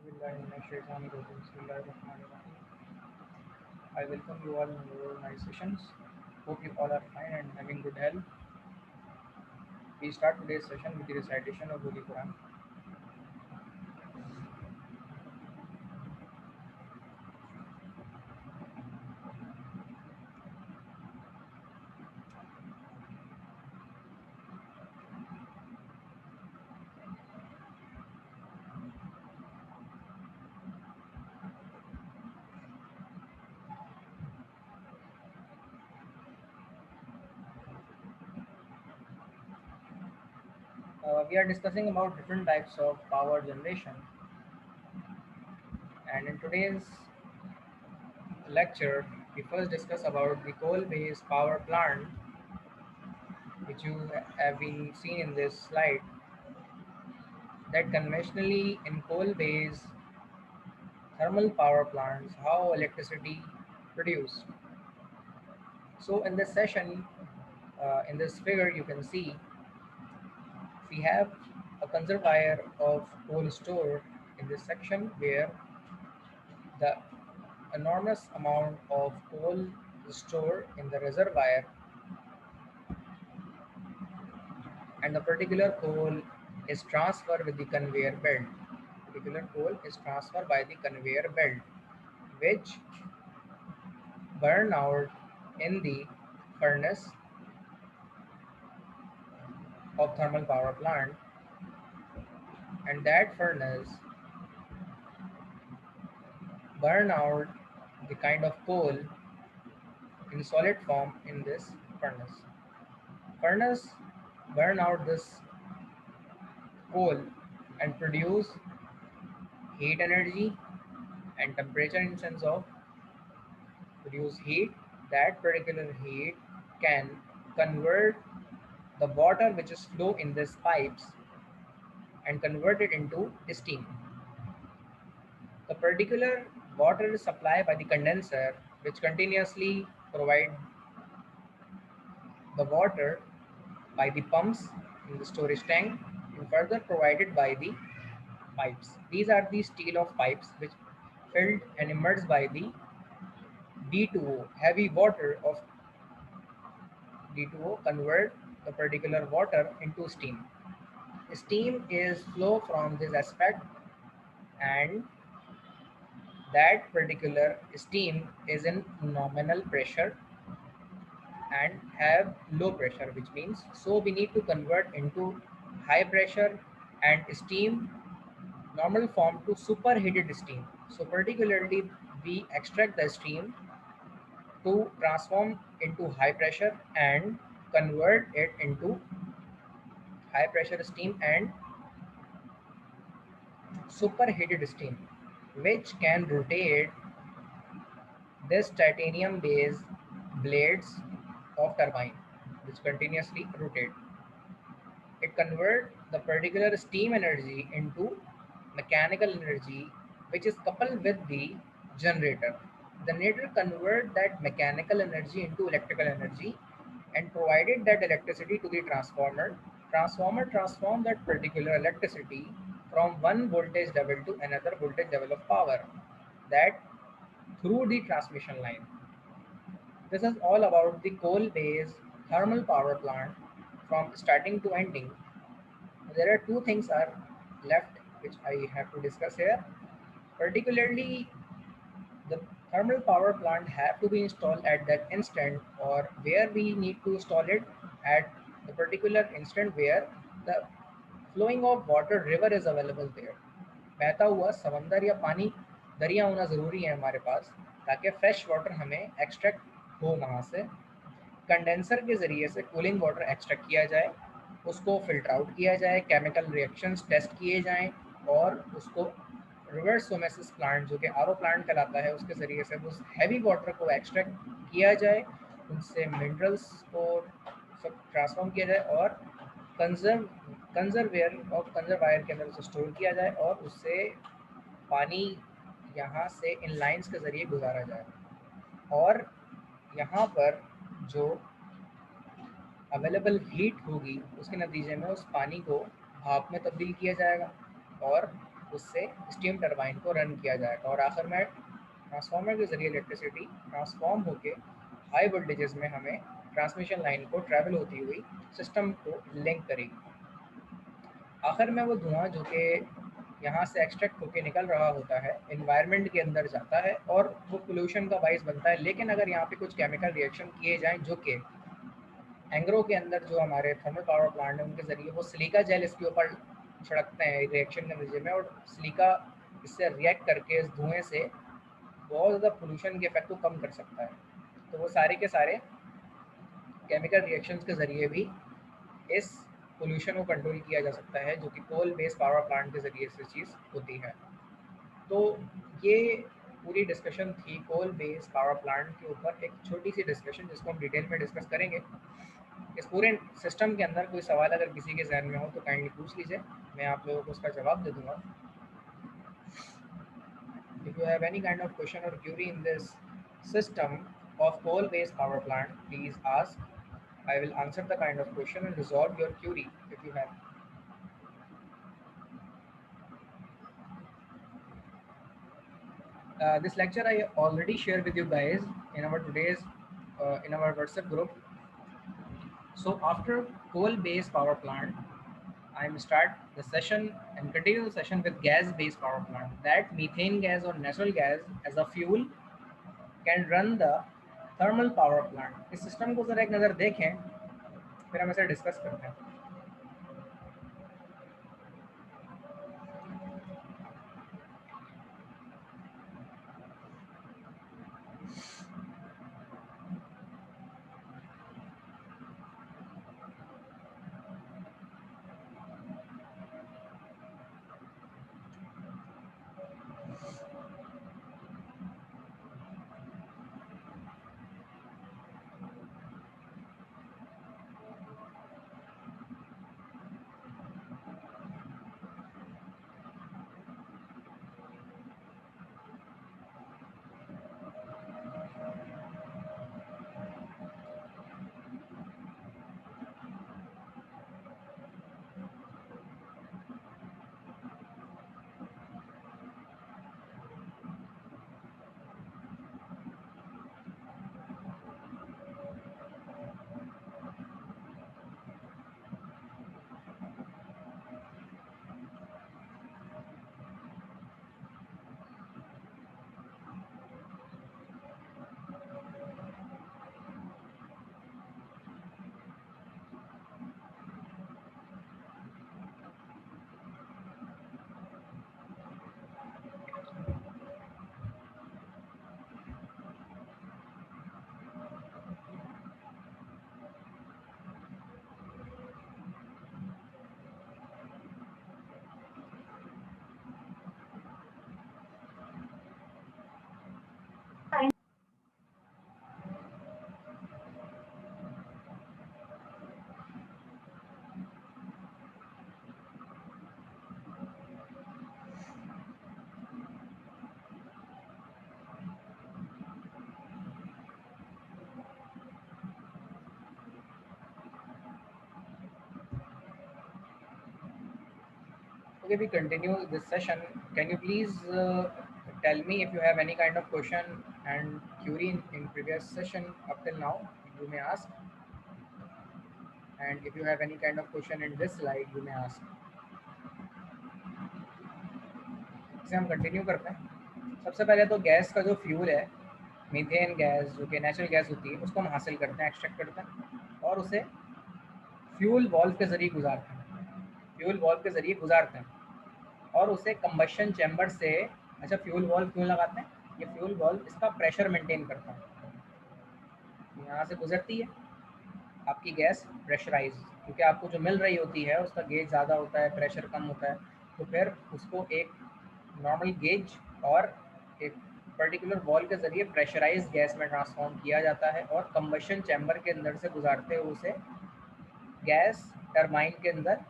Bismillahirrahmanirrahim. I welcome you all in our nice sessions. Hope you all are fine and having good health. We start today's session with the recitation of Holy Quran. We are discussing about different types of power generation, and in today's lecture, we first discuss about the coal-based power plant, which you have been seen in this slide. That conventionally in coal-based thermal power plants, how electricity produced. So in this session, in this figure, you can see we have a conservoir of coal store in this section where the enormous amount of coal is stored in the reservoir, and the particular coal is transferred with the conveyor belt. Particular coal is transferred by the conveyor belt, which burn out in the furnace of thermal power plant, and that furnace burn out the kind of coal in solid form in this furnace. Furnace burn out this coal and produce heat energy and temperature in sense of produce heat. That particular heat can convert the water which is flow in these pipes and convert it into steam. The particular water is supplied by the condenser which continuously provide the water by the pumps in the storage tank and further provided by the pipes. These are the steel of pipes which filled and immersed by the D2O. Heavy water of D2O convert the particular water into steam. Steam is flow from this aspect, and that particular steam is in nominal pressure and have low pressure, which means so we need to convert into high pressure and steam normal form to superheated steam. So particularly we extract the steam to transform into high pressure and convert it into high pressure steam and superheated steam, which can rotate this titanium based blades of turbine, which continuously rotate. It converts the particular steam energy into mechanical energy, which is coupled with the generator. The generator convert that mechanical energy into electrical energy and provided that electricity to the transformer. Transformer transform that particular electricity from one voltage level to another voltage level of power, that through the transmission line. This is all about the coal-based thermal power plant from starting to ending. There are two things are left which I have to discuss here. Particularly, the thermal power plant have to be installed at that instant, or where we need to install it at the particular instant where the flowing of water river is available there. बहता हुआ समंदर या पानी दरिया होना ज़रूरी है हमारे पास, ताकि फ्रेश वाटर हमें एक्सट्रैक्ट हो वहाँ से। कंडेंसर के ज़रिए से कूलिंग वाटर एक्सट्रैक्ट किया जाए, उसको फिल्टर आउट किया जाए, केमिकल रिएक्शंस टेस्ट किए जाएँ और उसको रिवर्स ओमेसिस प्लांट जो कि आरओ प्लांट कहलाता है उसके ज़रिए से उस हैवी वाटर को एक्सट्रैक्ट किया जाए, उनसे मिनरल्स को सब ट्रांसफॉर्म किया जाए और कंजर्वेयर और कंजर्वायर के अंदर उसे स्टोर किया जाए और उससे पानी यहाँ से इन लाइंस के ज़रिए गुजारा जाए और यहाँ पर जो अवेलेबल हीट होगी उसके नतीजे में उस पानी को भाप में तब्दील किया जाएगा और उससे स्टीम टरबाइन को रन किया जाएगा और आखिर में ट्रांसफार्मर के ज़रिए इलेक्ट्रिसिटी ट्रांसफॉर्म होके हाई वोल्टेजेस में हमें ट्रांसमिशन लाइन को ट्रैवल होती हुई सिस्टम को लिंक करेगी। आखिर में वो धुआं जो कि यहाँ से एक्सट्रैक्ट होके निकल रहा होता है एनवायरनमेंट के अंदर जाता है और वो पोल्यूशन का बाइस बनता है। लेकिन अगर यहाँ पे कुछ केमिकल रिएक्शन किए जाएं जो कि एंग्रो के अंदर जो हमारे थर्मल पावर प्लांट है उनके ज़रिए वो सिलिका जेल इसके ऊपर छिड़कते हैं रिएक्शन के नतीजे में और सिलिका इससे रिएक्ट करके इस धुएँ से बहुत ज़्यादा पोल्यूशन के इफेक्ट को कम कर सकता है। तो वो सारे के सारे केमिकल रिएक्शंस के ज़रिए भी इस पोल्यूशन को कंट्रोल किया जा सकता है जो कि कोल बेस्ड पावर प्लांट के ज़रिए से चीज़ होती है। तो ये पूरी डिस्कशन थी कोल बेस्ड पावर प्लांट के ऊपर, एक छोटी सी डिस्कशन जिसको हम डिटेल में डिस्कस करेंगे। इस पूरे सिस्टम के अंदर कोई सवाल अगर किसी के जहन में हो तो काइंडली पूछ लीजिए, मैं आप लोगों को उसका जवाब दे दूंगा। If you have any kind of question or query in this system of coal-based power plant, please ask. I will answer the kind of question and resolve your query if you have. This lecture I already shared with you guys in our today's in our WhatsApp group. So after coal-based power plant, I am start the session and continue the session with gas-based power plant. That methane gas or natural gas as a fuel can run the thermal power plant. इस system को जरा एक नज़र देखें, फिर हम इसे discuss करते हैं। Okay, we continue this session. Can you please tell me if you have any kind of question and query in previous session up till now? You may ask. And if you have any kind of question in this slide, you may ask. इसे हम continue करते हैं। सबसे पहले तो gas का जो fuel है, मीथेन गैस जो कि नेचुरल गैस होती है, उसको हम हासिल करते हैं, एक्सट्रैक्ट करते हैं और उसे फ्यूल वॉल्व के ज़रिए गुजारते हैं। फ्यूल वॉल्व के ज़रिए गुजारते हैं और उसे कंबशन चैम्बर से, अच्छा फ्यूल वॉल्व क्यों लगाते हैं? ये फ्यूल वॉल्व इसका प्रेशर मेंटेन करता है। यहाँ से गुजरती है आपकी गैस प्रेशराइज, क्योंकि आपको जो मिल रही होती है उसका गेज ज़्यादा होता है, प्रेशर कम होता है, तो फिर उसको एक नॉर्मल गेज और एक पर्टिकुलर वॉल्व के ज़रिए प्रेशराइज गैस में ट्रांसफॉर्म किया जाता है और कंबशन चैम्बर के अंदर से गुजारते हुए उसे गैस टरबाइन के अंदर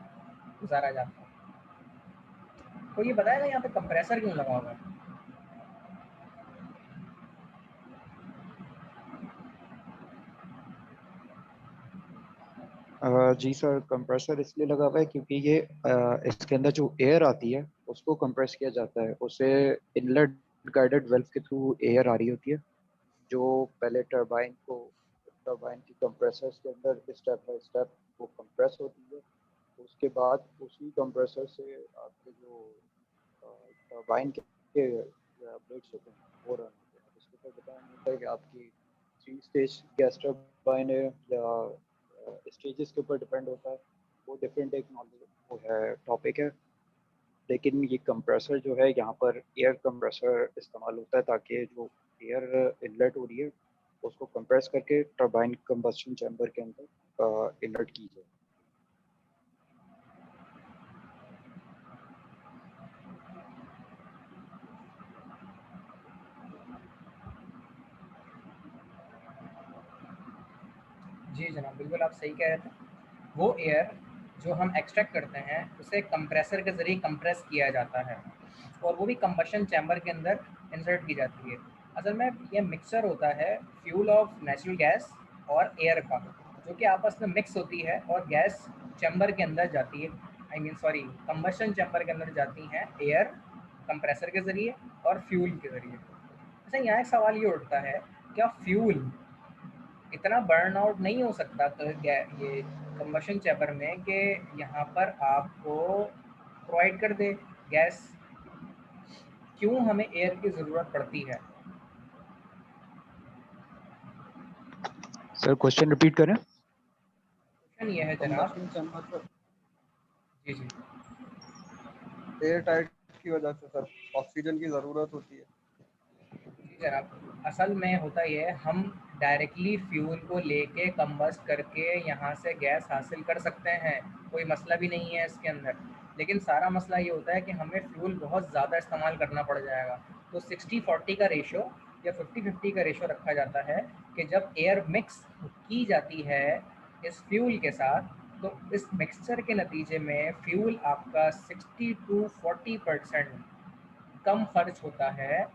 गुजारा जाता है। तो ये बताएगा यहाँ पे कंप्रेसर क्यों लगा हुआ है? जी सर, कंप्रेसर इसलिए लगा हुआ है क्योंकि ये इसके अंदर जो एयर आती है उसको कंप्रेस किया जाता है। उसे इनलेट गाइडेड वेल्व के थ्रू एयर आ रही होती है, जो पहले टरबाइन की कंप्रेसर्स के अंदर स्टेप बाय स्टेप वो कंप्रेस होती है। उसके बाद उसी कंप्रेसर से आपके जो टरबाइन के ब्लेड्स होते हैं वो रन होते हैं। इसके ऊपर डिपेंड होता है कि आपकी 3 स्टेज गैस टरबाइन है या स्टेजेस के ऊपर डिपेंड होता है। वो डिफरेंट एक नॉलेज वो है टॉपिक है। लेकिन ये कंप्रेसर जो है, यहाँ पर एयर कंप्रेसर इस्तेमाल होता है ताकि जो एयर इनलेट हो रही है उसको कंप्रेस करके टरबाइन कंबस्शन चैम्बर के अंदर इनलेट की जाए। जी जनाब, बिल्कुल आप सही कह रहे थे। वो एयर जो हम एक्सट्रैक्ट करते हैं उसे कंप्रेसर के ज़रिए कंप्रेस किया जाता है और वो भी कंबशन चैम्बर के अंदर इंसर्ट की जाती है। असल में ये मिक्सचर होता है फ्यूल ऑफ नेचुरल गैस और एयर का, जो कि आपस में मिक्स होती है और गैस चैम्बर के अंदर जाती है, I mean sorry, combustion chamber के अंदर जाती हैं एयर कंप्रेसर के ज़रिए और फ्यूल के ज़रिए। अच्छा, यहाँ एक सवाल ये उठता है, क्या फ्यूल इतना बर्न आउट नहीं हो सकता तो ये कंबशन चैम्बर में कि यहाँ पर आपको प्रोवाइड कर दे गैस? क्यों हमें एयर की ज़रूरत पड़ती है? सर क्वेश्चन रिपीट करें। क्वेश्चन ये है जनाब। कंबशन चैम्बर पर जी जी एयर टाइट की वजह से सर ऑक्सीजन की ज़रूरत होती है। जी जनाब, असल में होता ये है, हम डायरेक्टली फ्यूल को लेके कंबस्ट करके यहाँ से गैस हासिल कर सकते हैं, कोई मसला भी नहीं है इसके अंदर। लेकिन सारा मसला ये होता है कि हमें फ्यूल बहुत ज़्यादा इस्तेमाल करना पड़ जाएगा। तो 60-40 का रेशो या 50-50 का रेशो रखा जाता है कि जब एयर मिक्स की जाती है इस फ्यूल के साथ, तो इस मिक्सचर के नतीजे में फ्यूल आपका 60 to 40% कम खर्च होता है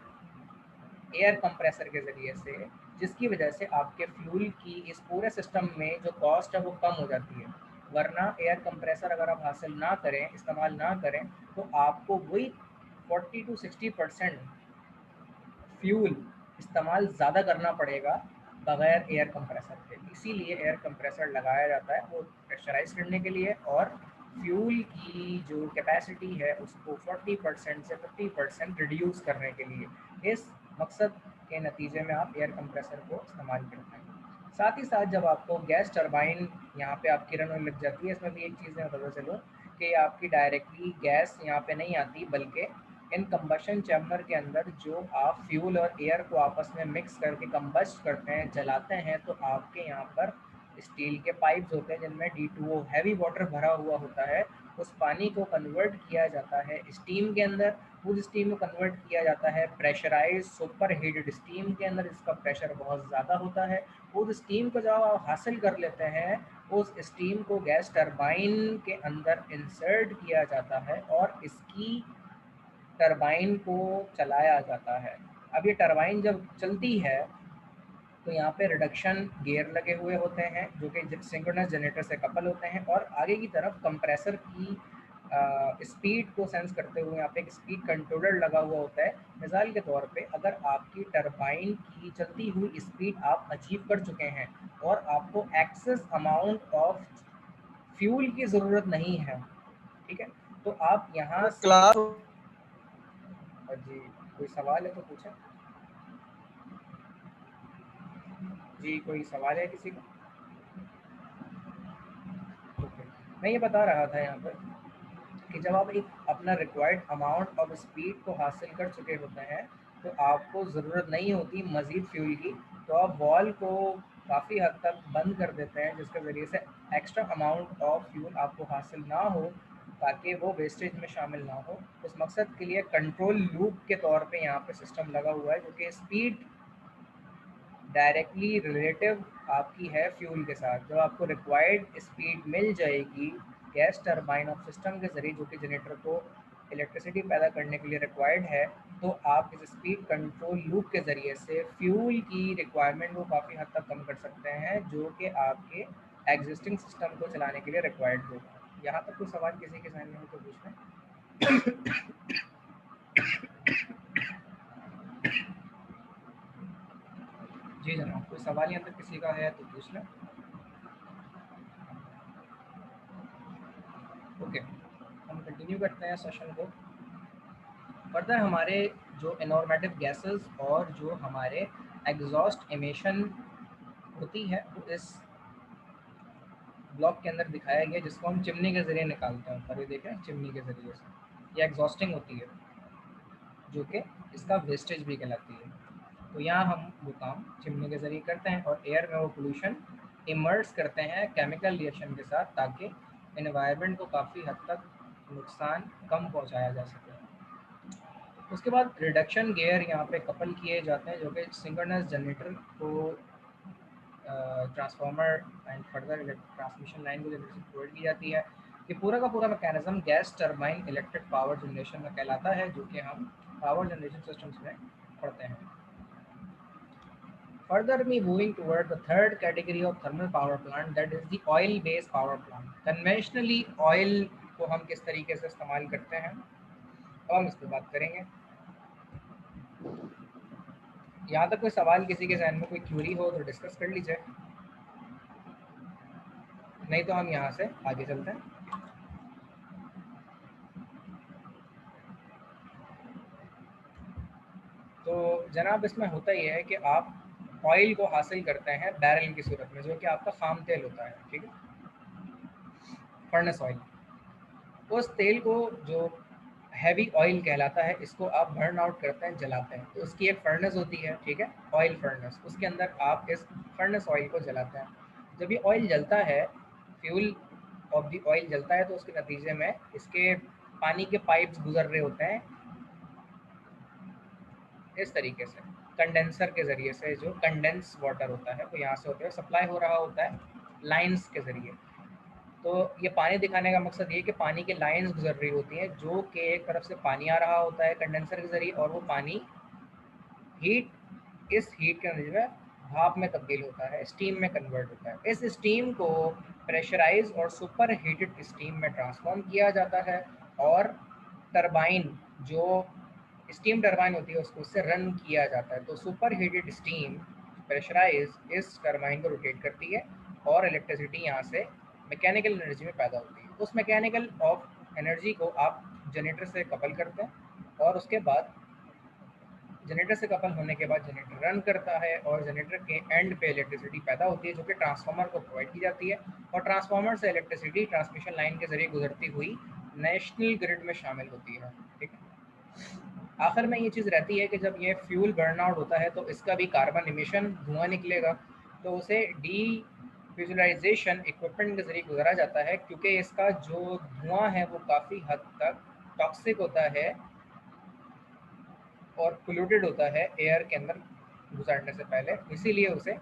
एयर कंप्रेसर के ज़रिए से, जिसकी वजह से आपके फ्यूल की इस पूरे सिस्टम में जो कॉस्ट है वो कम हो जाती है। वरना एयर कंप्रेसर अगर आप हासिल ना करें, इस्तेमाल ना करें, तो आपको वही 40 to 60% फ्यूल इस्तेमाल ज़्यादा करना पड़ेगा बगैर एयर कंप्रेसर के। इसीलिए एयर कंप्रेसर लगाया जाता है, वो प्रेशराइज करने के लिए और फ्यूल की जो कैपेसिटी है उसको 40% से 50% रिड्यूस करने के लिए। इस मकसद के नतीजे में आप एयर कंप्रेसर को इस्तेमाल करते हैं। साथ ही साथ जब आपको गैस टरबाइन यहाँ पे आपकी रन होने लग जाती है, इसमें भी एक चीज़ मैं बताता चलूँ कि आपकी डायरेक्टली गैस यहाँ पे नहीं आती, बल्कि इन कंबशन चैम्बर के अंदर जो आप फ्यूल और एयर को आपस में मिक्स करके कंबस्ट करते हैं, जलाते हैं, तो आपके यहाँ पर स्टील के पाइप्स होते हैं जिनमें D2O हैवी वाटर भरा हुआ होता है। उस पानी को कन्वर्ट किया जाता है स्टीम के अंदर। उस स्टीम को कन्वर्ट किया जाता है प्रेशराइज सुपर हीटेड स्टीम के अंदर, जिसका प्रेशर बहुत ज़्यादा होता है। उस स्टीम को जब आप हासिल कर लेते हैं, उस स्टीम को गैस टरबाइन के अंदर इंसर्ट किया जाता है और इसकी टरबाइन को चलाया जाता है। अब ये टरबाइन जब चलती है तो यहाँ पे रिडक्शन गियर लगे हुए होते हैं जो कि सिंक्रोनस जनरेटर से कपल होते हैं, और आगे की तरफ कंप्रेसर की स्पीड को सेंस करते हुए यहाँ पे एक स्पीड कंट्रोलर लगा हुआ होता है। मिसाल के तौर पे अगर आपकी टरबाइन की चलती हुई स्पीड आप अचीव कर चुके हैं और आपको एक्सेस अमाउंट ऑफ फ्यूल की ज़रूरत नहीं है, ठीक है, तो आप यहाँ सर से। क्लास जी, कोई सवाल है तो पूछें। जी, कोई सवाल है किसी का? ओके, मैं ये बता रहा था यहाँ पर कि जब आप एक अपना रिक्वायर्ड अमाउंट ऑफ स्पीड को हासिल कर चुके होते हैं, तो आपको ज़रूरत नहीं होती मज़ीद फ्यूल की। तो आप वॉल को काफ़ी हद तक बंद कर देते हैं, जिसके ज़रिए से एक्स्ट्रा अमाउंट ऑफ फ्यूल आपको हासिल ना हो, ताकि वो वेस्टेज में शामिल ना हो। उस मकसद के लिए कंट्रोल लूप के तौर पे यहाँ पे सिस्टम लगा हुआ है, जो कि स्पीड डायरेक्टली रिलेटिव आपकी है फ्यूल के साथ। जब आपको रिक्वायर्ड स्पीड मिल जाएगी गैस टरबाइन ऑफ सिस्टम के ज़रिए, जो कि जनरेटर को इलेक्ट्रिसिटी पैदा करने के लिए रिक्वायर्ड है, तो आप इस स्पीड कंट्रोल लूप के ज़रिए से फ्यूल की रिक्वायरमेंट को काफ़ी हद तक कम कर सकते हैं, जो कि आपके एग्जिस्टिंग सिस्टम को चलाने के लिए रिक्वायर्ड होगा। यहाँ तक कोई सवाल किसी के सामने हो तो पूछना है। जी जनाब, कोई सवाल यहाँ तक किसी का है तो पूछ लें। ओके, हम कंटिन्यू करते हैं सेशन को। फर्दर हमारे जो इनॉर्मेटिव गैसेस और जो हमारे एग्जॉस्ट एमिशन होती है वो इस ब्लॉक के अंदर दिखाया गया, जिसको हम चिमनी के ज़रिए निकालते हैं। ऊपर ये देखें, चिमनी के ज़रिए से ये एग्जॉस्टिंग होती है, जो कि इसका वेस्टेज भी कहलाती है। तो यहाँ हम वो काम चिमनी के ज़रिए करते हैं और एयर में वो पोल्यूशन इमर्स करते हैं केमिकल रिएक्शन के साथ, ताकि एनवायरनमेंट को काफ़ी हद तक नुकसान कम पहुँचाया जा सके। उसके बाद रिडक्शन गियर यहाँ पे कपल किए जाते हैं, जो कि सिंक्रोनस जनरेटर को transformer and further transmission line को जनरेशन प्रोवाइड की जाती है। ये पूरा का पूरा mechanism gas turbine electric power generation में कहलाता है, जो कि हम पावर जनरेशन सिस्टम्स में पढ़ते हैं। Further, we moving toward the third category of thermal power plant, that is the oil-based power plant. Conventionally, oil को हम किस तरीके से इस्तेमाल करते हैं, अब हम इस पर बात करेंगे। यहाँ तक कोई सवाल किसी के जहन में कोई क्यूरी हो तो डिस्कस कर लीजिए, नहीं तो हम यहाँ से आगे चलते हैं। तो जनाब, इसमें होता ये है कि आप ऑयल को हासिल करते हैं बैरल की सूरत में, जो कि आपका खाम तेल होता है, ठीक है, फर्नेस ऑयल। उस तेल को, जो हैवी ऑयल कहलाता है, इसको आप बर्न आउट करते हैं, जलाते हैं। तो उसकी एक फर्नेस होती है, ठीक है, ऑयल फर्नेस। उसके अंदर आप इस फर्नेस ऑयल को जलाते हैं। जब ये ऑयल जलता है, फ्यूल ऑफ द ऑयल जलता है, तो उसके नतीजे में इसके पानी के पाइप्स गुजर रहे होते हैं इस तरीके से, कंडेंसर के ज़रिए से। जो कंडेंस वाटर होता है वो यहाँ से होते हुए सप्लाई हो रहा होता है लाइंस के ज़रिए। तो ये पानी दिखाने का मकसद ये कि पानी की लाइंस गुजर रही होती हैं, जो कि एक तरफ से पानी आ रहा होता है कंडेंसर के ज़रिए, और वो पानी हीट, इस हीट के नतीजे में भाप में तब्दील होता है, स्टीम में कन्वर्ट होता है। इस स्टीम को प्रेशराइज और सुपर हीटेड स्टीम में ट्रांसफॉर्म किया जाता है, और टरबाइन, जो स्टीम टरबाइन होती है, उसको उससे रन किया जाता है। तो सुपर हीटेड स्टीम प्रेशराइज इस टरबाइन को रोटेट करती है, और इलेक्ट्रिसिटी यहाँ से मैकेनिकल एनर्जी में पैदा होती है। उस मैकेनिकल ऑफ एनर्जी को आप जनरेटर से कपल करते हैं, और उसके बाद जनरेटर से कपल होने के बाद जनरेटर रन करता है, और जनरेटर के एंड पे इलेक्ट्रिसिटी पैदा होती है, जो कि ट्रांसफार्मर को प्रोवाइड की जाती है, और ट्रांसफार्मर से इलेक्ट्रिसिटी ट्रांसमिशन लाइन के जरिए गुजरती हुई नेशनल ग्रिड में शामिल होती है, ठीक है। आखिर में ये चीज़ रहती है कि जब ये फ्यूल बर्न आउट होता है, तो इसका भी कार्बन इमिशन, धुआं निकलेगा, तो उसे डी फ्यूजलाइजेशन इक्विपमेंट के जरिए गुजारा जाता है, क्योंकि इसका जो धुआं है वो काफ़ी हद तक टॉक्सिक होता है और पोल्यूटेड होता है एयर के अंदर गुजारने से पहले। इसीलिए उसे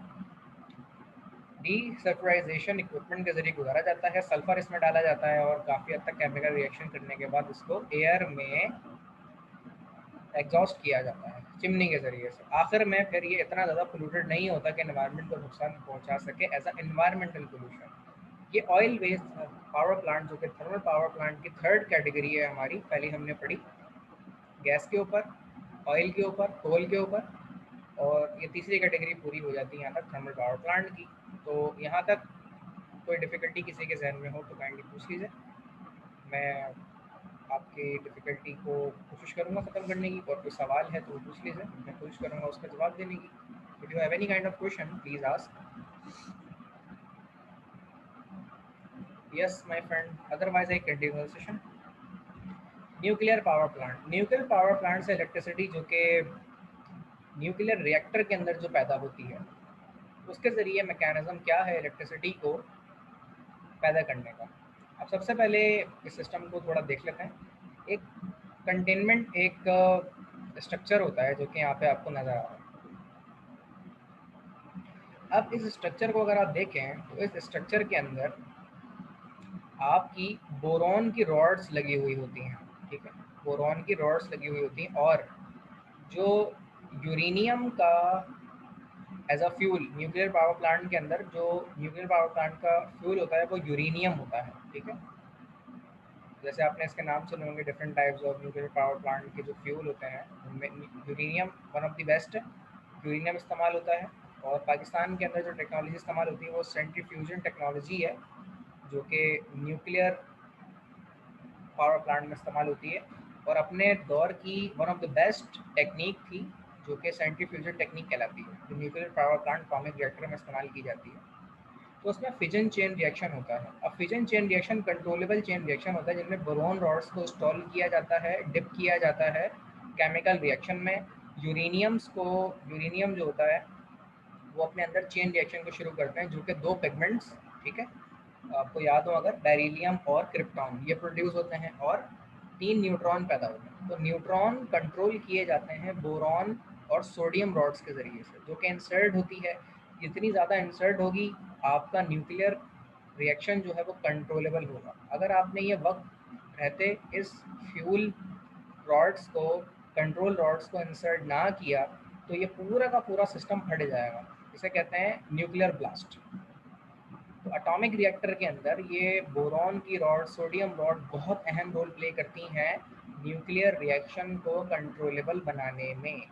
डीसल्फराइजेशन इक्विपमेंट के जरिए गुजारा जाता है। सल्फर इसमें डाला जाता है, और काफ़ी हद तक केमिकल रिएक्शन करने के बाद इसको एयर में एग्जॉस्ट किया जाता है चिमनी के ज़रिए से। आखिर में फिर ये इतना ज़्यादा पोल्यूटेड नहीं होता कि एनवायरनमेंट को नुकसान पहुंचा सके, एज अ एनवायरमेंटल पोल्यूशन। ये ऑयल बेस्ड पावर प्लांट, जो कि थर्मल पावर प्लांट की थर्ड कैटेगरी है हमारी, पहली हमने पढ़ी गैस के ऊपर, ऑयल के ऊपर, कोल के ऊपर, और ये तीसरी कैटेगरी पूरी हो जाती है यहाँ तक थर्मल पावर प्लांट की। तो यहाँ तक कोई डिफ़िकल्टी किसी के जहन में हो तो काइंडली पूछ लीजिए, मैं आपकी डिफ़िकल्टी को कोशिश करूँगा ख़त्म करने की। और कोई सवाल है तो वो पूछ लीजिए, मैं कोशिश करूँगा उसका जवाब देने की। If you have any kind of question please ask. Yes my friend, otherwise I continue the session. Nuclear power plant. Nuclear power plant से इलेक्ट्रिसिटी, जो कि न्यूक्लियर रिएक्टर के अंदर जो पैदा होती है, उसके ज़रिए मैकेनिज़्म क्या है इलेक्ट्रिसिटी को पैदा करने का। अब सबसे पहले इस सिस्टम को थोड़ा देख लेते हैं। एक कंटेनमेंट, एक स्ट्रक्चर होता है, जो कि यहाँ पे आपको नज़र आ रहा है। अब इस स्ट्रक्चर को अगर आप देखें, तो इस स्ट्रक्चर के अंदर आपकी बोरॉन की रॉड्स लगी हुई होती हैं, ठीक है, बोरॉन की रॉड्स लगी हुई होती हैं, और जो यूरेनियम का as a fuel, nuclear power plant के अंदर जो न्यूक्लियर पावर प्लांट का फ्यूल होता है वो यूरेनियम होता है, ठीक है। जैसे आपने इसके नाम सुने होंगे different types of nuclear power plant के जो फ्यूल होते हैं उनमें uranium one of the best uranium इस्तेमाल होता है। और पाकिस्तान के अंदर जो टेक्नोलॉजी इस्तेमाल होती है वो सेंट्रीफ्यूजन टेक्नोलॉजी है, जो कि न्यूक्लियर पावर प्लांट में इस्तेमाल होती है और अपने दौर की one of the best technique थी, जो कि सेंट्रीफ्यूजन टेक्निक कहलाती है, जो nuclear power plant atomic reactor में इस्तेमाल की जाती है। तो उसमें फिजन चेन रिएक्शन होता है। अब fission chain reaction controllable chain reaction होता है जिनमें बोरॉन रॉड्स को इंस्टॉल किया जाता है, डिप किया जाता है केमिकल रिएक्शन में। यूरेनियम जो होता है वो अपने अंदर चेन रिएक्शन को शुरू करते हैं, जो कि दो पिगमेंट्स, ठीक है, आपको याद हो अगर, बेरिलियम और क्रिप्टॉन, ये प्रोड्यूस होते हैं और 3 न्यूट्रॉन पैदा होते हैं। तो न्यूट्रॉन कंट्रोल किए जाते हैं बोरॉन और सोडियम रॉड्स के ज़रिए से, जो कि इंसर्ट होती है। जितनी ज़्यादा इंसर्ट होगी आपका न्यूक्लियर रिएक्शन जो है वो कंट्रोलेबल होगा। अगर आपने ये वक्त रहते इस फ्यूल रॉड्स को, कंट्रोल रॉड्स को इंसर्ट ना किया तो ये पूरा का पूरा सिस्टम फट जाएगा। इसे कहते हैं न्यूक्लियर ब्लास्ट। तो एटॉमिक रिएक्टर के अंदर ये बोरॉन की रॉड, सोडियम रॉड बहुत अहम रोल प्ले करती हैं न्यूक्लियर रिएक्शन को कंट्रोलेबल बनाने में।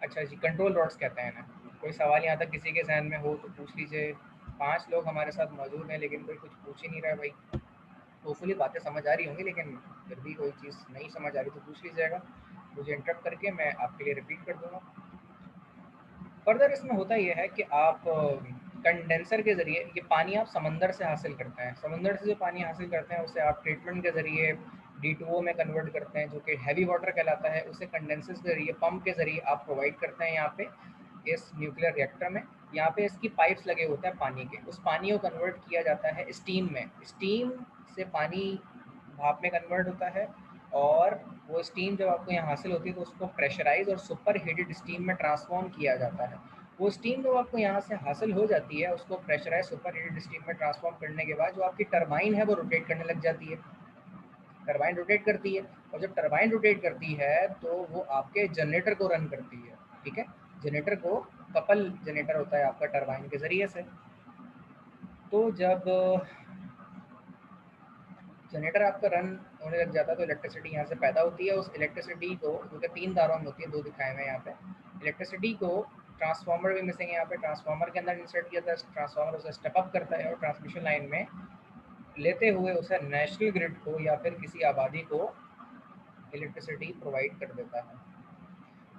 अच्छा जी, कंट्रोल रॉड्स कहते हैं ना। कोई सवाल यहाँ तक किसी के जहन में हो तो पूछ लीजिए। 5 लोग हमारे साथ मौजूद हैं लेकिन कोई कुछ पूछ ही नहीं रहा है भाई। होपफुली बातें समझ आ रही होंगी, लेकिन फिर भी कोई चीज़ नहीं समझ आ रही तो पूछ लीजिएगा, मुझे इंटरप्ट करके मैं आपके लिए रिपीट कर दूंगा। फर्दर इसमें होता यह है कि आप कंडेंसर के ज़रिए ये पानी आप समंदर से हासिल करते हैं। समंदर से जो पानी हासिल करते हैं उसे आप ट्रीटमेंट के ज़रिए D2O में कन्वर्ट करते हैं, जो कि हैवी वाटर कहलाता है। उसे कंडेंसर के ज़रिए, पंप के ज़रिए आप प्रोवाइड करते हैं यहाँ पे इस न्यूक्लियर रिएक्टर में। यहाँ पे इसकी पाइप्स लगे होते हैं पानी के, उस पानी को कन्वर्ट किया जाता है स्टीम में। स्टीम से पानी भाप में कन्वर्ट होता है और वो स्टीम जब आपको यहाँ हासिल होती है तो उसको प्रेशराइज और सुपर हीटेड स्टीम में ट्रांसफॉर्म किया जाता है। वो स्टीम जब आपको यहाँ से हासिल हो जाती है, उसको प्रेशराइज सुपर हीटेड स्टीम में ट्रांसफॉर्म करने के बाद जो आपकी टरबाइन है वो रोटेट करने लग जाती है। टरबाइन रोटेट करती है और जब टरबाइन रोटेट करती है तो वो आपके जनरेटर को रन करती है, ठीक है। जनरेटर को, कपल जनरेटर होता है आपका टरबाइन के ज़रिए से। तो जब जनरेटर आपका रन होने लग जाता है तो इलेक्ट्रिसिटी यहाँ से पैदा होती है। उस इलेक्ट्रिसिटी को, जो कि 3 तारों में होती है, 2 दिखाए हुए हैं यहाँ पे, इलेक्ट्रिसिटी को ट्रांसफार्मर भी मिसिंग है यहाँ पे, ट्रांसफार्मर के अंदर इंसर्ट किया जाता है। ट्रांसफार्मर उसे स्टेप अप करता है और ट्रांसमिशन लाइन में लेते हुए उसे नेशनल ग्रिड को या फिर किसी आबादी को इलेक्ट्रिसिटी प्रोवाइड कर देता है।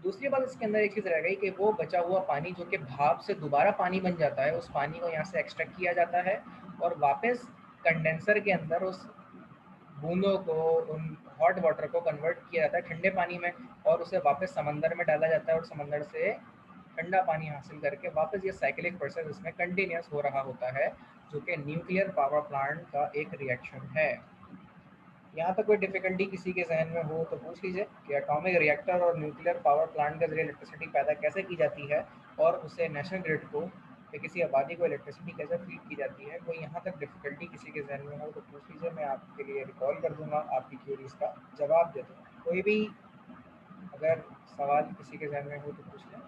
दूसरी बात इसके अंदर एक चीज़ रह गई कि वो बचा हुआ पानी जो कि भाप से दोबारा पानी बन जाता है, उस पानी को यहाँ से एक्सट्रैक्ट किया जाता है और वापस कंडेंसर के अंदर उस बूंदों को, उन हॉट वाटर को कन्वर्ट किया जाता है ठंडे पानी में और उसे वापस समंदर में डाला जाता है और समंदर से ठंडा पानी हासिल करके वापस ये साइक्लिक प्रोसेस इसमें कंटिन्यूस हो रहा होता है, जो कि न्यूक्लियर पावर प्लांट का एक रिएक्शन है। यहाँ तक कोई डिफिकल्टी किसी के जहन में हो तो पूछ लीजिए कि एटॉमिक रिएक्टर और न्यूक्लियर पावर प्लांट के जरिए इलेक्ट्रिसिटी पैदा कैसे की जाती है और उसे नेशनल ग्रिड को या किसी आबादी को इलेक्ट्रिसिटी कैसे फीड की जाती है। कोई यहाँ तक डिफिकल्टी किसी के जहन में हो तो पूछ लीजिए, मैं आपके लिए रिकॉल कर दूंगा, आपकी क्यूरीज का जवाब दे दूँगा। कोई भी अगर सवाल किसी के जहन में हो तो पूछ लें।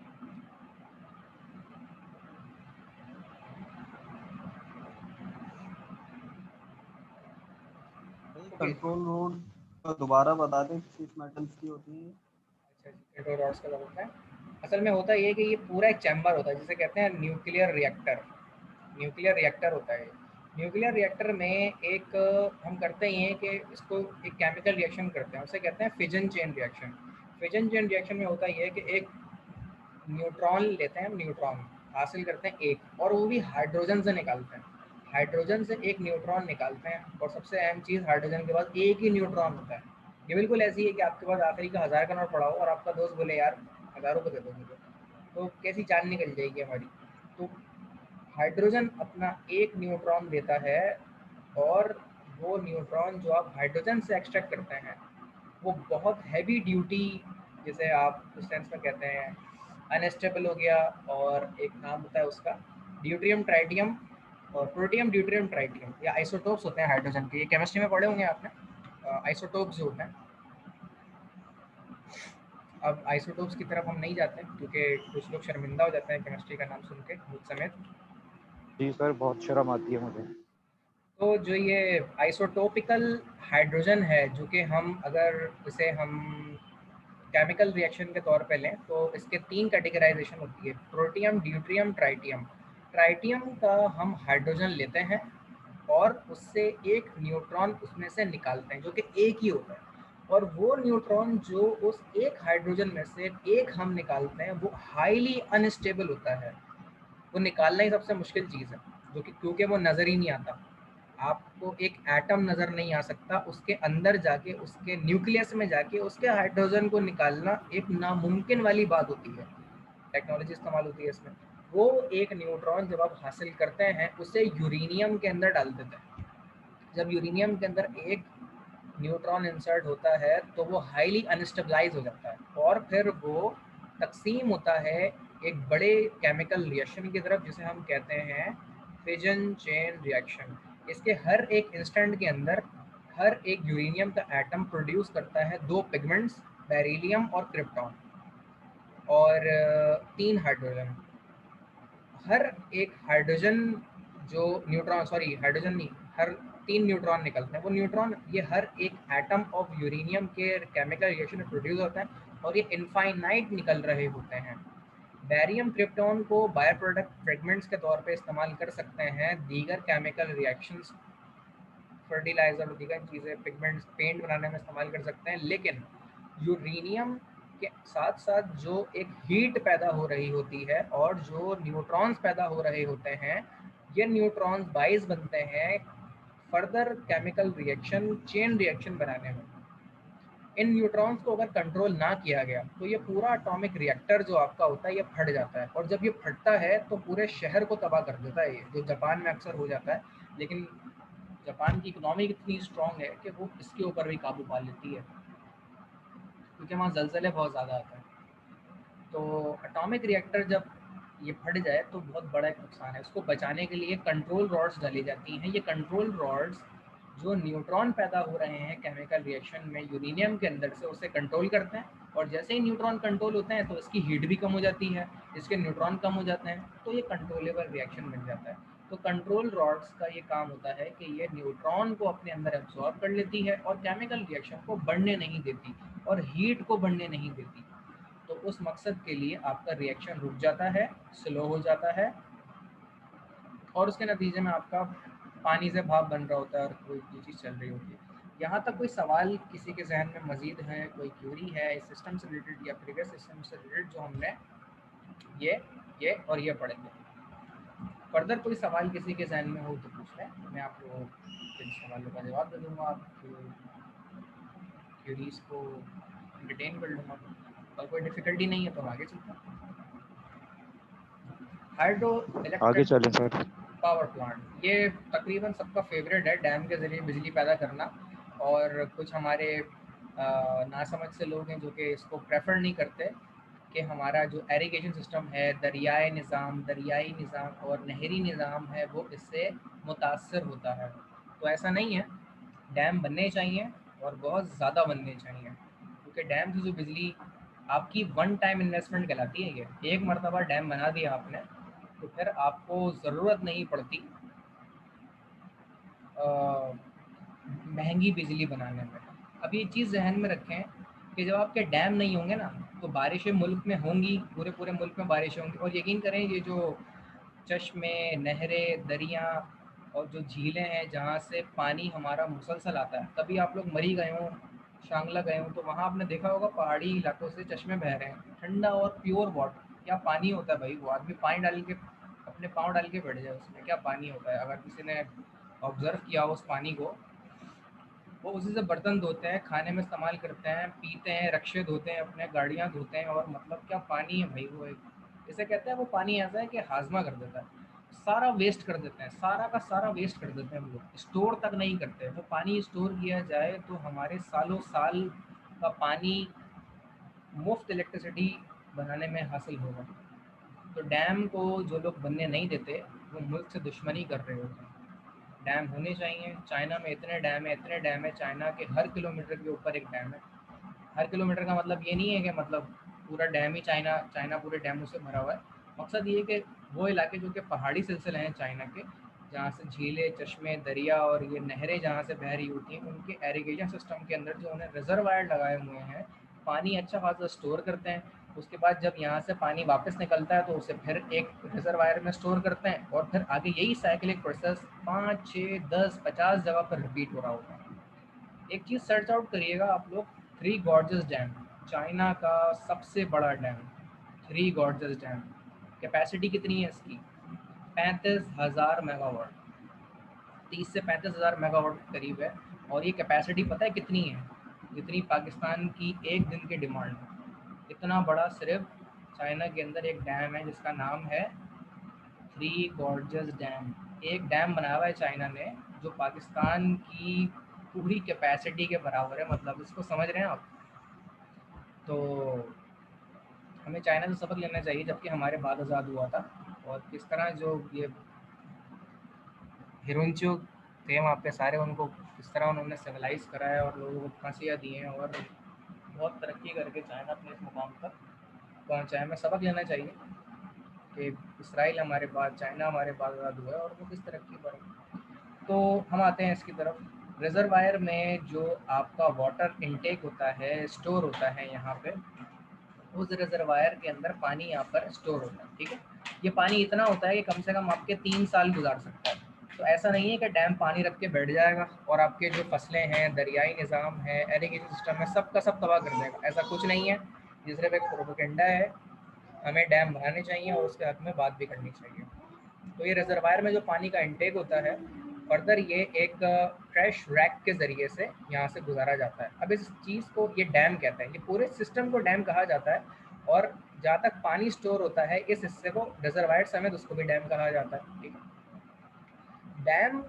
ओके, कंट्रोल रोड का दोबारा बता दें किस मेटल्स की होती है? अच्छा जी, कंट्रोल रॉड्स का क्या होता है? असल में होता ये है कि ये पूरा एक चैम्बर होता है जिसे कहते हैं न्यूक्लियर रिएक्टर। न्यूक्लियर रिएक्टर होता है। न्यूक्लियर रिएक्टर में एक हम करते ही हैं कि इसको एक केमिकल रिएक्शन करते हैं, उसे कहते हैं fission chain reaction. Fission chain reaction में होता ये है कि एक न्यूट्रॉन लेते हैं, हम न्यूट्रॉन हासिल करते हैं एक, और वो भी हाइड्रोजन से निकालते हैं। हाइड्रोजन से एक न्यूट्रॉन निकालते हैं और सबसे अहम चीज़, हाइड्रोजन के पास एक ही न्यूट्रॉन होता है। ये बिल्कुल ऐसी है कि आपके पास आखिरी का 1000 का नोट पड़ा हो और आपका दोस्त बोले यार 1000 रुपये दे दो मुझे, तो कैसी जान निकल जाएगी हमारी। तो हाइड्रोजन अपना एक न्यूट्रॉन देता है और वो न्यूट्रॉन जो आप हाइड्रोजन से एक्सट्रैक्ट करते हैं वो बहुत हैवी ड्यूटी, जिसे आप उस सेंस में कहते हैं अनस्टेबल हो गया, और एक नाम होता है उसका ड्यूट्रियम ट्राइटियम और प्रोटियम ड्यूट्रियम ट्राइटियम, या आइसोटोप्स होते हैं हाइड्रोजन के। ये केमिस्ट्री में पढ़े होंगे आपने, आइसोटोप्स जो होते हैं। अब आइसोटोप्स की तरफ हम नहीं जाते क्योंकि कुछ लोग शर्मिंदा हो जाते हैं केमिस्ट्री का नाम सुन के, मुझ समेत। जी सर, बहुत शर्म आती है मुझे। तो जो ये आइसोटोपिकल हाइड्रोजन है, जो कि हम अगर इसे हम केमिकल रिएक्शन के तौर पे लें तो इसके 3 कैटेगराइजेशन होती है, प्रोटियम, ड्यूट्रियम, ट्राइटियम। ट्राइटियम का हम हाइड्रोजन लेते हैं और उससे एक न्यूट्रॉन उसमें से निकालते हैं, जो कि एक ही होता है। और वो न्यूट्रॉन जो उस एक हाइड्रोजन में से एक हम निकालते हैं वो हाईली अनस्टेबल होता है। वो निकालना ही सबसे मुश्किल चीज़ है, जो कि क्योंकि वो नज़र ही नहीं आता। आपको एक एटम नज़र नहीं आ सकता, उसके अंदर जाके उसके न्यूक्लियस में जाके उसके हाइड्रोजन को निकालना एक नामुमकिन वाली बात होती है। टेक्नोलॉजी इस्तेमाल होती है इसमें। वो एक न्यूट्रॉन जब आप हासिल करते हैं उसे यूरेनियम के अंदर डाल देते हैं। जब यूरेनियम के अंदर एक न्यूट्रॉन इंसर्ट होता है तो वो हाईली अनस्टेबलाइज हो जाता है और फिर वो तकसीम होता है एक बड़े केमिकल रिएक्शन की तरफ, जिसे हम कहते हैं फिजन चेन रिएक्शन। इसके हर एक इंस्टेंट के अंदर हर एक यूरेनियम का एटम प्रोड्यूस करता है 2 पिगमेंट्स, बेरिलियम और क्रिप्टॉन, और 3 हाइड्रोजन। हर एक हाइड्रोजन जो न्यूट्रॉन, सॉरी हाइड्रोजन नहीं, हर 3 न्यूट्रॉन निकलते हैं। वो न्यूट्रॉन ये हर एक एटम ऑफ यूरेनियम के केमिकल रिएक्शन में प्रोड्यूस होता है और ये इनफाइनाइट निकल रहे होते हैं। बैरियम क्रिप्टॉन को बाय प्रोडक्ट फ्रेगमेंट्स के तौर पे इस्तेमाल कर सकते हैं, दीगर केमिकल रिएक्शंस, फर्टिलाइजर और दीगर चीज़ें, पिगमेंट्स, पेंट बनाने में इस्तेमाल कर सकते हैं। लेकिन यूरेनियम के साथ साथ जो एक हीट पैदा हो रही होती है और जो न्यूट्रॉन्स पैदा हो रहे होते हैं, ये न्यूट्रॉन्स बाइस बनते हैं further chemical reaction, chain reaction बनाने में। इन न्यूट्रॉन्स को अगर कंट्रोल ना किया गया तो ये पूरा एटॉमिक रिएक्टर जो आपका होता है ये फट जाता है, और जब ये फटता है तो पूरे शहर को तबाह कर देता है, ये जो जापान में अक्सर हो जाता है। लेकिन जापान की इकोनॉमी इतनी स्ट्रांग है कि वो इसके ऊपर भी काबू पा लेती है, क्योंकि वहाँ जलजले बहुत ज़्यादा आते हैं। तो एटॉमिक रिएक्टर जब ये फट जाए तो बहुत बड़ा एक नुकसान है। उसको बचाने के लिए कंट्रोल रॉड्स डाली जाती हैं। ये कंट्रोल रॉड्स जो न्यूट्रॉन पैदा हो रहे हैं केमिकल रिएक्शन में यूरेनियम के अंदर से, उसे कंट्रोल करते हैं। और जैसे ही न्यूट्रॉन कंट्रोल होते हैं तो इसकी हीट भी कम हो जाती है, इसके न्यूट्रॉन कम हो जाते हैं, तो ये कंट्रोलेबल रिएक्शन बन जाता है। तो कंट्रोल रॉड्स का ये काम होता है कि ये न्यूट्रॉन को अपने अंदर एब्जॉर्ब कर लेती है और केमिकल रिएक्शन को बढ़ने नहीं देती और हीट को बढ़ने नहीं देती। तो उस मकसद के लिए आपका रिएक्शन रुक जाता है, स्लो हो जाता है, और उसके नतीजे में आपका पानी से भाप बन रहा होता है और कोई चीज़ चल रही होती है। यहाँ तक कोई सवाल किसी के जहन में मजीद है, कोई क्यूरी है इस सिस्टम से रिलेटेड या प्रीवियस सिस्टम से रिलेटेड जो हमने ये और ये पढ़ेंगे? फर्दर कोई सवाल किसी के जहन में हो तो पूछ लें, मैं आपको इन सवालों का जवाब दे दूँगा, आपकी क्यूरीज को एंटरटेन कर लूँगा। और कोई डिफ़िकल्टी नहीं है तो हम आगे चलते हैं। हाइड्रो आगे इलेक्ट्रिक चलें सर। पावर प्लांट, ये तकरीबन सबका फेवरेट है, डैम के ज़रिए बिजली पैदा करना। और कुछ हमारे नासमझ से लोग हैं जो कि इसको प्रेफर नहीं करते कि हमारा जो एरीगेशन सिस्टम है, दरियाई निज़ाम और नहरी निज़ाम है, वो इससे मुतासर होता है। तो ऐसा नहीं है, डैम बनने चाहिए और बहुत ज़्यादा बनने चाहिए, क्योंकि डैम से जो बिजली आपकी वन टाइम इन्वेस्टमेंट कहलाती है। ये एक मरतबा डैम बना दिया आपने तो फिर आपको ज़रूरत नहीं पड़ती महंगी बिजली बनाने में। अब ये चीज़ जहन में रखें कि जब आपके डैम नहीं होंगे ना तो बारिशें मुल्क में होंगी, पूरे पूरे मुल्क में बारिशें होंगी। और यकीन करें ये जो चश्मे, नहरें, दरिया और जो झीलें हैं जहाँ से पानी हमारा मुसलसल आता है, कभी आप लोग मरी गए हों, शांगला गए हों तो वहाँ आपने देखा होगा पहाड़ी इलाकों से चश्मे बह रहे हैं, ठंडा और प्योर वाटर। क्या पानी होता है भाई, वो आदमी पानी डाल के अपने पाँव डाल के बैठ जाए उसमें, क्या पानी होता है। अगर किसी ने ऑब्जर्व किया हो उस पानी को, वो उसी से बर्तन धोते हैं, खाने में इस्तेमाल करते हैं, पीते हैं, रक्षे धोते हैं, अपने गाड़ियाँ धोते हैं, और मतलब क्या पानी है भाई वो। एक इसे कहते हैं, वो पानी ऐसा है कि हाजमा कर देता है, सारा वेस्ट कर देते हैं, सारा का सारा वेस्ट कर देते हैं हम लोग, स्टोर तक नहीं करते। वो पानी स्टोर किया जाए तो हमारे सालों साल का पानी मुफ्त इलेक्ट्रिसिटी बनाने में हासिल होगा। तो डैम को जो लोग बनने नहीं देते वो मुल्क से दुश्मनी कर रहे होते हैं। डैम होने चाहिए। चाइना में इतने डैम है, इतने डैम है, चाइना के हर किलोमीटर के ऊपर एक डैम है। हर किलोमीटर का मतलब ये नहीं है कि मतलब पूरा डैम ही चाइना चाइना पूरे डैमों से भरा हुआ है। मकसद ये है कि वो इलाके जो कि पहाड़ी सिलसिले हैं चाइना के, जहाँ से झीलें, चश्मे, दरिया और ये नहरें जहाँ से बह रही होती हैं, उनके एरीगेशन सिस्टम के अंदर जो उन्हें रिजर्वायर लगाए हुए हैं, पानी अच्छा खासा स्टोर करते हैं। उसके बाद जब यहाँ से पानी वापस निकलता है तो उसे फिर एक रिजर्वायर में स्टोर करते हैं और फिर आगे यही साइकिलिक प्रोसेस 5, 6, 10, 50 जगह पर रिपीट हो रहा होता है। एक चीज़ सर्च आउट करिएगा आप लोग, थ्री गॉर्जेस डैम, चाइना का सबसे बड़ा dam, three gorges dam. Capacity कितनी है इसकी? 35,000 मेगावाट, 30 से 35,000 मेगावाट के करीब है। और ये कैपेसिटी पता है कितनी है? जितनी पाकिस्तान की एक दिन की डिमांड है। इतना बड़ा सिर्फ चाइना के अंदर एक डैम है जिसका नाम है थ्री गॉर्जेस डैम। एक डैम बनाया हुआ है चाइना ने जो पाकिस्तान की पूरी कैपेसिटी के बराबर है। मतलब इसको समझ रहे हैं आप? तो हमें चाइना से सबक लेना चाहिए जबकि हमारे बाद आज़ाद हुआ था, और किस तरह जो ये हिरोइंचो थे वहाँ पे सारे, उनको किस तरह उन्होंने सिविलाइज कराया और लोगों को फांसियाँ दी हैं और बहुत तरक्की करके चाइना अपने इस मुकाम तक पहुँचा है। हमें सबक लेना चाहिए कि इसराइल हमारे बाद, चाइना हमारे बाद आज़ाद हुआ है और वो किस तरक्की पर है। तो हम आते हैं इसकी तरफ। रिजर्वायर में जो आपका वाटर इनटेक होता है, स्टोर होता है यहाँ पे, उस रिजर्वायर के अंदर पानी यहाँ पर स्टोर होता है। ठीक है, ये पानी इतना होता है कि कम से कम आपके 3 साल गुजार सकता है। तो ऐसा नहीं है कि डैम पानी रख के बैठ जाएगा और आपके जो फसलें हैं, दरियाई निज़ाम है, एरीगेशन सिस्टम है, सब का सब तबाह कर देगा। ऐसा कुछ नहीं है, ये सिर्फ एक प्रोपेगेंडा है। हमें डैम बनाने चाहिए और उसके हक में बात भी करनी चाहिए। तो ये रिजर्वायर में जो पानी का इंटेक होता है, फर्दर ये एक ट्रैश रैक के ज़रिए से यहाँ से गुजारा जाता है। अब इस चीज़ को ये डैम कहते हैं, ये पूरे सिस्टम को डैम कहा जाता है। और जहाँ तक पानी स्टोर होता है इस हिस्से को, रिजर्वायर समेत, उसको भी डैम कहा जाता है। ठीक है, डैम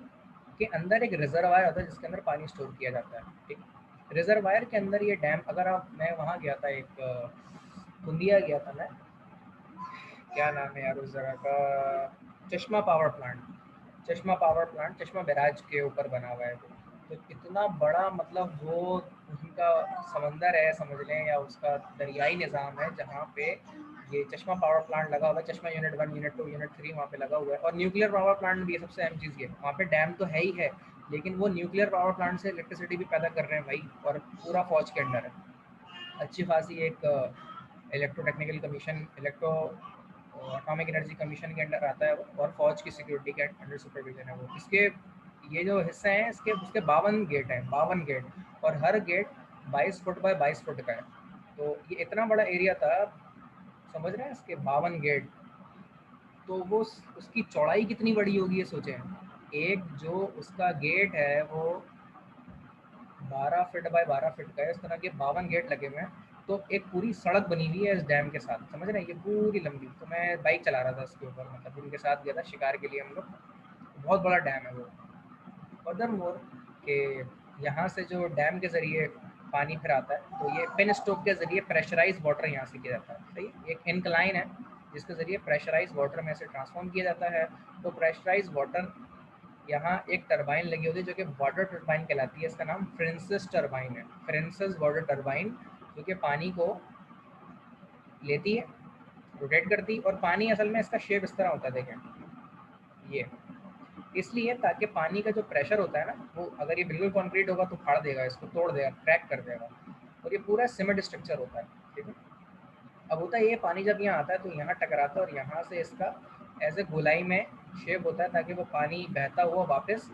के अंदर एक रिजर्वायर होता है जिसके अंदर पानी स्टोर किया जाता है। ठीक है, रिजर्वायर के अंदर ये डैम, अगर आप, मैं वहाँ गया था, एक कुंदिया गया था मैं, क्या नाम है यार उस जगह का, चश्मा पावर प्लांट। चश्मा पावर प्लांट चश्मा बैराज के ऊपर बना हुआ है वो। तो इतना बड़ा, मतलब वो उनका समंदर है समझ लें, या उसका दरियाई निज़ाम है जहाँ पे ये चश्मा पावर प्लांट लगा हुआ है। चश्मा यूनिट 1, यूनिट 2, यूनिट 3 वहाँ पे लगा हुआ है। और न्यूक्लियर पावर प्लांट भी है, सबसे अहम चीज़ ये, वहाँ पे डैम तो है ही है, लेकिन वो न्यूक्लियर पावर प्लांट से इलेक्ट्रिसिटी भी पैदा कर रहे हैं भाई, और पूरा फौज के अंडर है। अच्छी खासी एक electro technical commission, electro atomic energy commission के अंडर आता है वो, और फौज की सिक्योरिटी के अंडर सुपरविजन है वो। इसके ये जो हिस्से हैं इसके, उसके 52 गेट हैं, 52 गेट, और हर गेट 22 फुट बाय 22 फुट का है। तो ये इतना बड़ा एरिया था, समझ रहे हैं, इसके 52 गेट। तो वो उसकी चौड़ाई कितनी बड़ी होगी ये सोचें। एक जो उसका गेट है वो 12 फीट बाय 12 फीट का है, इस तरह के 52 गेट लगे हुए हैं। तो एक पूरी सड़क बनी हुई है इस डैम के साथ, समझ रहे हैं, ये पूरी लंबी। तो मैं बाइक चला रहा था इसके ऊपर, मतलब उनके साथ गया था शिकार के लिए हम लोग। बहुत बड़ा डैम है वो। फर्दर मोर कि यहाँ से जो डैम के ज़रिए पानी फिर आता है, तो ये पेन स्टोक के ज़रिए प्रेशराइज वाटर यहाँ से किया जाता है। सही, एक इनक्लाइन है जिसके ज़रिए प्रेशराइज वाटर में से ट्रांसफॉर्म किया जाता है। तो प्रेशराइज वाटर, यहाँ एक टरबाइन लगी होती है जो कि वाटर टरबाइन कहलाती है। इसका नाम फ्रेंसिस टरबाइन है, फ्रेंसिस वाटर टरबाइन, जो कि पानी को लेती है, रोटेट करती है। और पानी असल में इसका शेप इस तरह होता है, देखें ये, इसलिए ताकि पानी का जो प्रेशर होता है ना, वो अगर ये बिल्कुल कंक्रीट होगा तो फाड़ देगा, इसको तोड़ देगा, क्रैक कर देगा। और ये पूरा सीमेंट स्ट्रक्चर होता है। ठीक है, अब होता है ये, पानी जब यहाँ आता है तो यहाँ टकराता है और यहाँ से इसका ऐसे गोलाई में शेप होता है ताकि वो पानी बहता हुआ वापस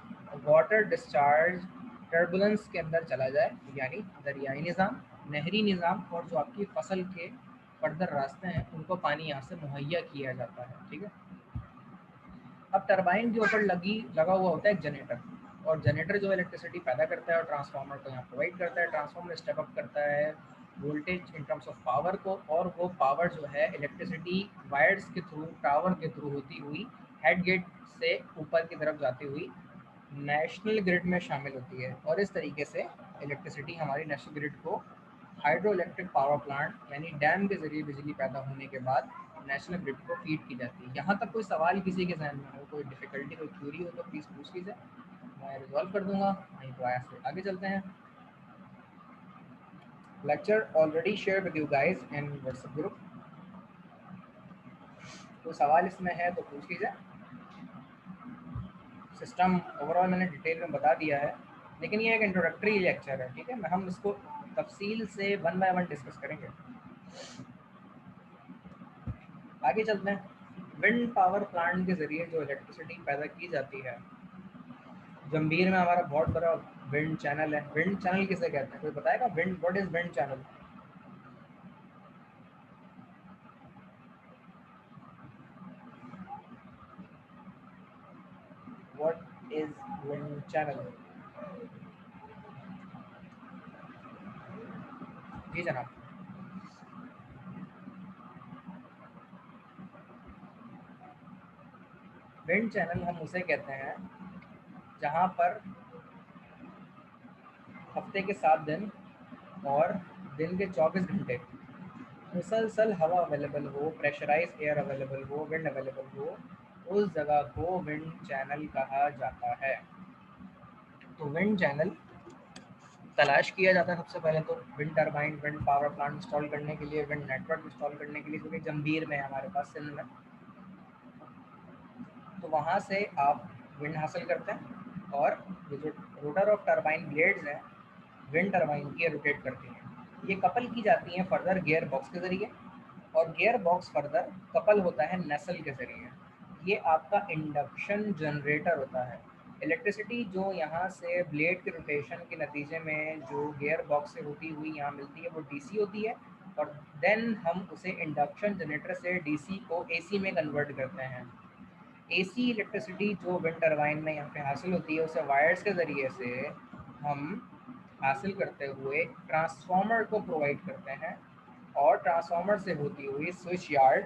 वाटर डिस्चार्ज टर्बुलेंस के अंदर चला जाए, यानी दरियाई निज़ाम, नहरी निज़ाम, और जो आपकी फसल के फर्दर रास्ते हैं उनको पानी यहाँ से मुहैया किया जाता है। ठीक है, अब टरबाइन के ऊपर लगा हुआ होता है एक जनरेटर, और जनरेटर जो इलेक्ट्रिसिटी पैदा करता है और ट्रांसफार्मर को यहाँ प्रोवाइड करता है। ट्रांसफार्मर स्टेप अप करता है voltage in terms of power को, और वो पावर जो है इलेक्ट्रिसिटी वायर्स के थ्रू, टावर के थ्रू होती हुई हेड गेट से ऊपर की तरफ जाती हुई नेशनल ग्रिड में शामिल होती है। और इस तरीके से इलेक्ट्रिसिटी हमारी नेशनल ग्रिड को हाइड्रो इलेक्ट्रिक पावर प्लांट यानी डैम के ज़रिए बिजली पैदा होने के बाद नेशनल ग्रिड को फीड की जाती है। यहाँ तक कोई सवाल किसी के जहन में हो, कोई डिफ़िकल्टी, कोई क्यूरी हो, तो प्लीज़ पूछ लीजिए, मैं रिजॉल्व कर दूंगा। नहीं तो आगे चलते हैं। Lecture already share with you guys in WhatsApp group, कोई सवाल इसमें है तो पूछ लीजिए। सिस्टम ओवरऑल मैंने डिटेल में बता दिया है, लेकिन ये एक इंट्रोडक्टरी लेक्चर है, ठीक है। हम इसको तफसील से 1 बाय 1 डिस्कस करेंगे। आगे चलते हैं। विंड पावर प्लांट के ज़रिए जो इलेक्ट्रिसिटी पैदा की जाती है, जंबीर में हमारा बहुत बड़ा विंड चैनल है। विंड चैनल किसे कहते हैं, कोई बताएगा? Wind, what is wind channel? What is wind channel? जी जनाब। विंड चैनल हम उसे कहते हैं जहां पर हफ्ते के 7 दिन और दिन के 24 घंटे मुसलसल हवा अवेलेबल हो, प्रेशराइज एयर अवेलेबल हो, विंड अवेलेबल हो, उस जगह को विंड चैनल कहा जाता है। तो विंड चैनल तलाश किया जाता है सबसे पहले तो wind turbine, wind power plant install करने के लिए, विंड नेटवर्क इंस्टॉल करने के लिए, जो कि जंबीर में है हमारे पास, सिंध में। तो वहाँ से आप विंड हासिल करते हैं और ये जो रोटर ऑफ टरबाइन ब्लेड्स हैं विंड टरबाइन की रोटेट करती हैं। ये कपल की जाती हैं फर्दर गियर बॉक्स के ज़रिए, और गियर बॉक्स फर्दर कपल होता है नसल के ज़रिए। ये आपका इंडक्शन जनरेटर होता है। इलेक्ट्रिसिटी जो यहाँ से ब्लेड के रोटेशन के नतीजे में जो गियर बॉक्स से होती हुई यहाँ मिलती है वो डीसी होती है, और देन हम उसे इंडक्शन जनरेटर से डीसी को एसी में कन्वर्ट करते हैं। एसी इलेक्ट्रिसिटी जो विंड टरबाइन में यहाँ पे हासिल होती है उसे वायर्स के ज़रिए से हम हासिल करते हुए ट्रांसफार्मर को प्रोवाइड करते हैं, और ट्रांसफार्मर से होती हुई स्विच यार्ड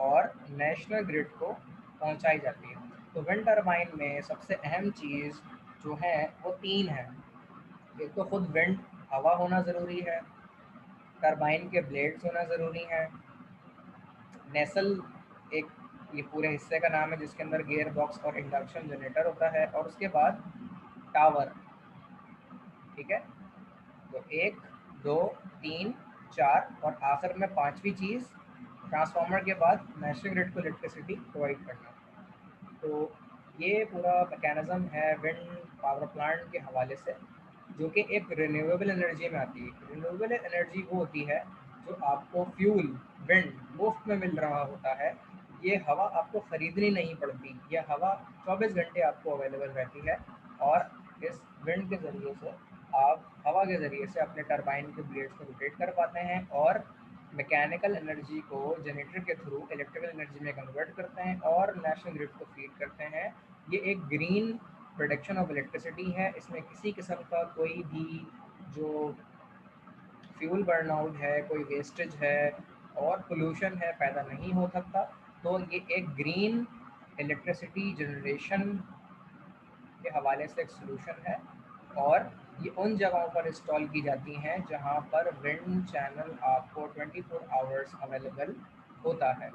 और नेशनल ग्रिड को पहुंचाई जाती है। तो विंड टरबाइन में सबसे अहम चीज़ जो है वो 3 है। एक तो खुद विंड हवा होना ज़रूरी है, टरबाइन के ब्लेड्स होना ज़रूरी हैं, नेसल एक ये पूरे हिस्से का नाम है जिसके अंदर गियर बॉक्स और इंडक्शन जनरेटर होता है, और उसके बाद टावर, ठीक है। तो 1 2 3 4 और आखिर में 5वीं चीज़ ट्रांसफार्मर के बाद नेशनल ग्रिड को इलेक्ट्रिसिटी प्रोवाइड करना। तो ये पूरा मैकेनिज्म है विंड पावर प्लांट के हवाले से, जो कि एक रिन्यूएबल एनर्जी में आती है। रिन्यूएबल एनर्जी वो होती है जो आपको फ्यूल विंड मुफ्त में मिल रहा होता है। ये हवा आपको ख़रीदनी नहीं पड़ती, ये हवा 24 घंटे आपको अवेलेबल रहती है, और इस विंड के ज़रिए से आप हवा के ज़रिए से अपने टरबाइन के ब्लेड्स को रोटेट कर पाते हैं, और मैकेनिकल एनर्जी को जनरेटर के थ्रू इलेक्ट्रिकल एनर्जी में कन्वर्ट करते हैं और नेशनल ग्रिड को फीड करते हैं। ये एक ग्रीन प्रोडक्शन ऑफ इलेक्ट्रिसिटी है। इसमें किसी किस्म का कोई भी जो फ्यूल बर्नआउट है, कोई वेस्टेज है और पोल्यूशन है पैदा नहीं हो सकता। तो ये एक ग्रीन इलेक्ट्रिसिटी जनरेशन के हवाले से एक सोल्यूशन है, और ये उन जगहों पर इंस्टॉल की जाती हैं जहां पर विंड चैनल आपको 24 आवर्स अवेलेबल होता है।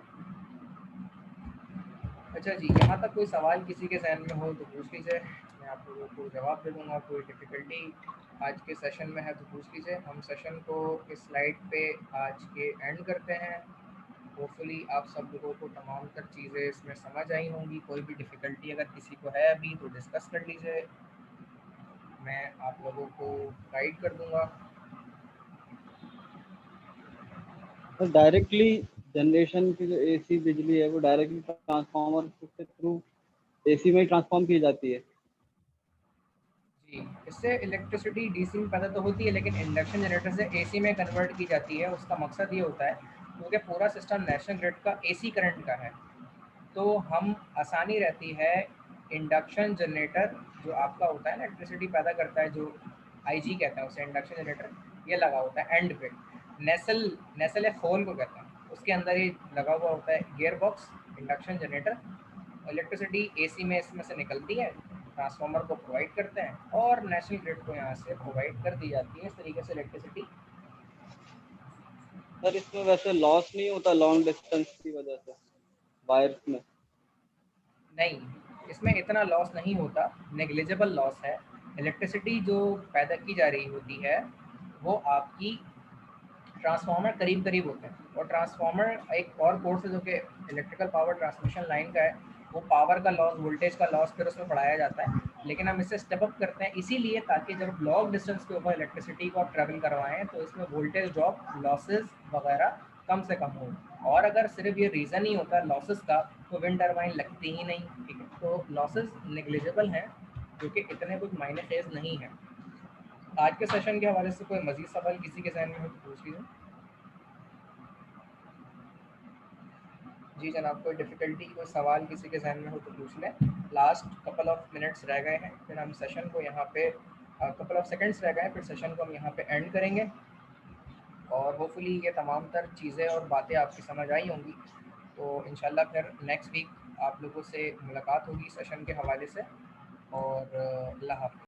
अच्छा जी, यहाँ तक कोई सवाल किसी के जहन में हो तो पूछ लीजिए, मैं आप लोगों को जवाब दे दूँगा। कोई डिफ़िकल्टी आज के सेशन में है तो पूछ लीजिए। हम सेशन को इस स्लाइड पे आज के एंड करते हैं। होपफुली आप सब लोगों को तमाम तर चीज़ें इसमें समझ आई होंगी। कोई भी डिफ़िकल्टी अगर किसी को है अभी तो डिस्कस कर लीजिए, मैं आप लोगों को गाइड कर दूँगा। डायरेक्टली जनरेशन की जो एसी बिजली है वो डायरेक्टली ट्रांसफार्मर के थ्रू एसी में ही ट्रांसफॉर्म की जाती है। जी, इससे इलेक्ट्रिसिटी डीसी में पैदा तो होती है, लेकिन इंडक्शन जनरेटर से एसी में कन्वर्ट की जाती है। उसका मकसद ये होता है क्योंकि पूरा सिस्टम नेशनल ग्रिड का एसी करंट का है, तो हम आसानी रहती है। इंडक्शन जनरेटर जो आपका होता है ना, इलेक्ट्रिसिटी पैदा करता है, जो आईजी कहता है उसे, इंडक्शन जनरेटर, ये लगा होता है एंड पे। नेसल नेसल या खोल को कहता है, उसके अंदर ही लगा हुआ होता है gear box, induction generator. Electricity AC में इसमें से निकलती है, ट्रांसफार्मर को प्रोवाइड करते हैं, और नेशनल ग्रिड को यहाँ से प्रोवाइड कर दी जाती है। इस तरीके से इलेक्ट्रिसिटी। सर इसमें वैसे लॉस नहीं होता लॉन्ग डिस्टेंस की वजह से वायर्स में? नहीं, इसमें इतना लॉस नहीं होता, नेग्लिजिबल लॉस है। इलेक्ट्रिसिटी जो पैदा की जा रही होती है वो आपकी ट्रांसफार्मर करीब करीब होते हैं, और ट्रांसफार्मर एक और कोर्स है जो कि इलेक्ट्रिकल पावर ट्रांसमिशन लाइन का है। वो पावर का लॉस, वोल्टेज का लॉस फिर उसमें बढ़ाया जाता है। लेकिन हम इससे स्टेप अप करते हैं इसीलिए ताकि जब लॉन्ग डिस्टेंस के ऊपर इलेक्ट्रिसिटी को आप ट्रेवल करवाएं तो इसमें वोल्टेज ड्रॉप, लॉसेस वगैरह कम से कम हो। और अगर सिर्फ ये रीज़न ही होता लॉसेस का तो विंड टर्बाइन लगती ही नहीं, ठीक है। तो लॉसेस नेग्लिजिबल हैं, जो कि इतने कुछ मायने फेज नहीं है। आज के सेशन के हवाले से कोई मजीद सवाल किसी के जहन में हो तो पूछ लीजिए। जी जनाब, कोई डिफ़िकल्टी, कोई सवाल किसी के जहन में हो तो पूछ लें। लास्ट कपल ऑफ मिनट्स रह गए हैं, फिर हम सेशन को यहाँ पे कपल ऑफ सेकंड्स रह गए हैं, फिर सेशन को हम यहाँ पे एंड करेंगे। और होपफुली ये तमाम तर चीज़ें और बातें आपकी समझ आई होंगी। तो इंशाल्लाह फिर नेक्स्ट वीक आप लोगों से मुलाकात होगी सेशन के हवाले से। और अल्लाह हाफ़िज़।